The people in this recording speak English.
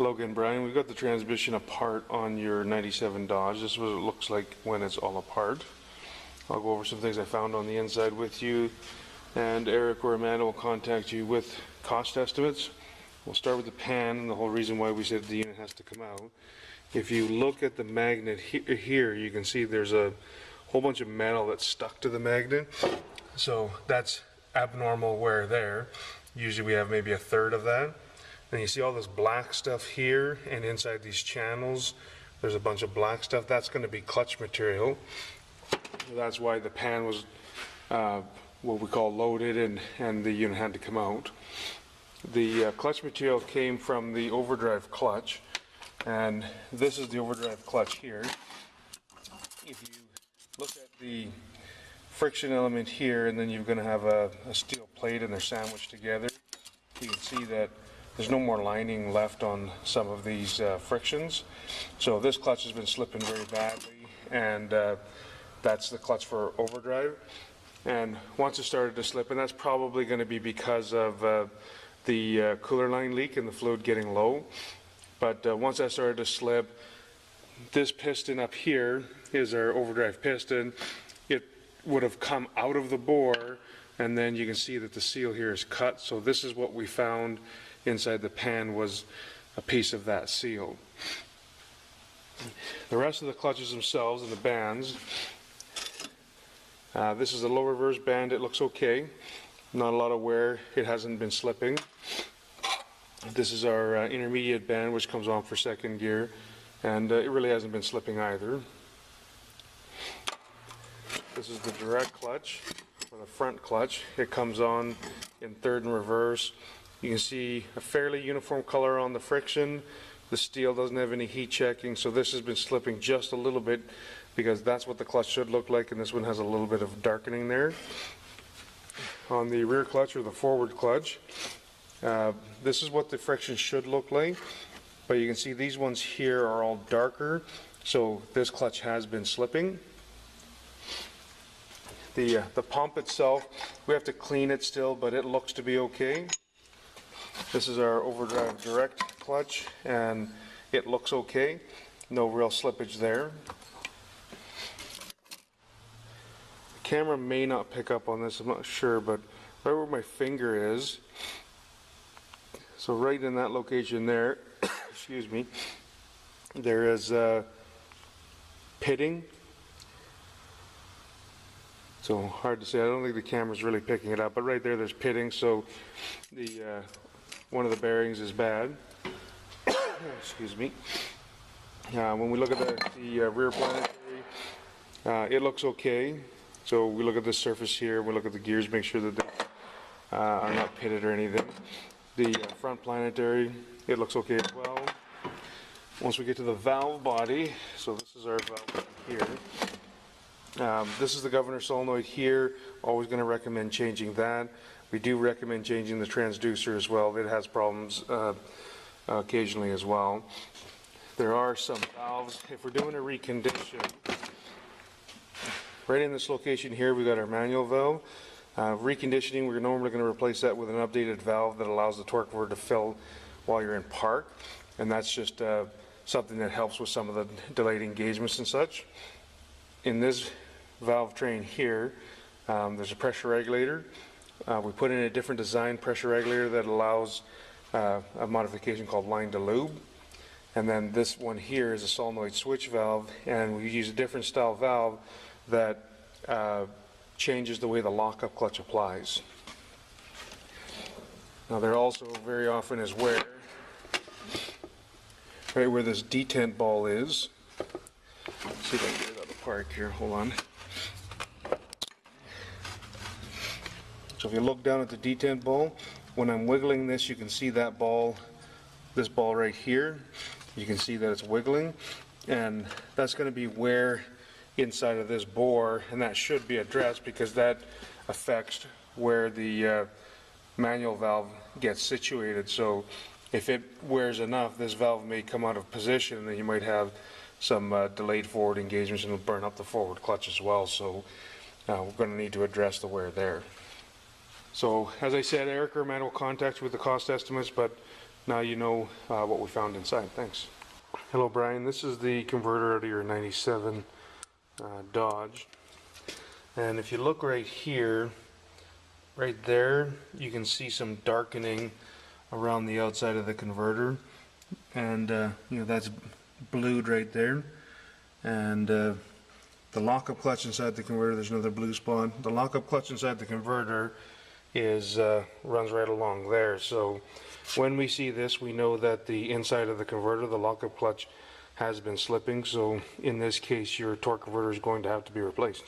Hello again, Brian. We've got the transmission apart on your 97 Dodge. This is what it looks like when it's all apart. I'll go over some things I found on the inside with you, and Eric or Amanda will contact you with cost estimates. We'll start with the pan, and the whole reason why we said the unit has to come out. If you look at the magnet here, you can see there's a whole bunch of metal that's stuck to the magnet. So that's abnormal wear there. Usually we have maybe a third of that. And you see all this black stuff here, and inside these channels there's a bunch of black stuff. That's going to be clutch material. That's why the pan was what we call loaded, and the unit had to come out. The clutch material came from the overdrive clutch, and this is the overdrive clutch here. If you look at the friction element here, and then you're going to have a steel plate, and they're sandwiched together, you can see that there's no more lining left on some of these frictions. So this clutch has been slipping very badly, and that's the clutch for overdrive. And once it started to slip, and that's probably going to be because of the cooler line leak and the fluid getting low. But once that started to slip, this piston up here is our overdrive piston. It would have come out of the bore, and then you can see that the seal here is cut. So this is what we found inside the pan, was a piece of that seal. The rest of the clutches themselves and the bands, this is the low reverse band. It looks okay, not a lot of wear, it hasn't been slipping. This is our intermediate band, which comes on for second gear, and it really hasn't been slipping either. This is the direct clutch, or the front clutch. It comes on in third and reverse. You can see a fairly uniform color on the friction. The steel doesn't have any heat checking, so this has been slipping just a little bit, because that's what the clutch should look like, and this one has a little bit of darkening there. On the rear clutch, or the forward clutch, this is what the friction should look like, but you can see these ones here are all darker, so this clutch has been slipping. The pump itself, we have to clean it still, but it looks to be okay. This is our overdrive direct clutch, and it looks okay. No real slippage there. The camera may not pick up on this, I'm not sure, but right where my finger is, so right in that location there, excuse me, there is pitting. So hard to say, I don't think the camera's really picking it up, but right there there's pitting, so the one of the bearings is bad. Excuse me. When we look at the rear planetary, it looks okay. So we look at the surface here, we look at the gears, make sure that they are not pitted or anything. The front planetary, it looks okay as well. Once we get to the valve body, so this is our valve body here. This is the governor solenoid here. Always going to recommend changing that. We do recommend changing the transducer as well. It has problems occasionally as well. There are some valves. If we're doing a recondition, right in this location here, we got our manual valve. Reconditioning, we're normally going to replace that with an updated valve that allows the torque converter to fill while you're in park, and that's just something that helps with some of the delayed engagements and such. In this valve train here, there's a pressure regulator. We put in a different design pressure regulator that allows a modification called line to lube. And then this one here is a solenoid switch valve, and we use a different style valve that changes the way the lockup clutch applies. Now there also very often is wear right where this detent ball is. Let's see if I can get it out of the park here, hold on. So if you look down at the detent ball, when I'm wiggling this, you can see that ball, this ball right here, you can see that it's wiggling, and that's going to be wear inside of this bore, and that should be addressed because that affects where the manual valve gets situated. So if it wears enough, this valve may come out of position, and then you might have some delayed forward engagements, and it'll burn up the forward clutch as well. So we're going to need to address the wear there. So as I said, Eric or Matt will contact you with the cost estimates, but now you know what we found inside. Thanks. Hello Brian, this is the converter out of your 97 Dodge, and if you look right here, right there, you can see some darkening around the outside of the converter, and you know, that's blued right there. And the lockup clutch inside the converter, there's another blue spot. The lockup clutch inside the converter is runs right along there. So when we see this, we know that the inside of the converter, the lockup clutch, has been slipping. So in this case, your torque converter is going to have to be replaced.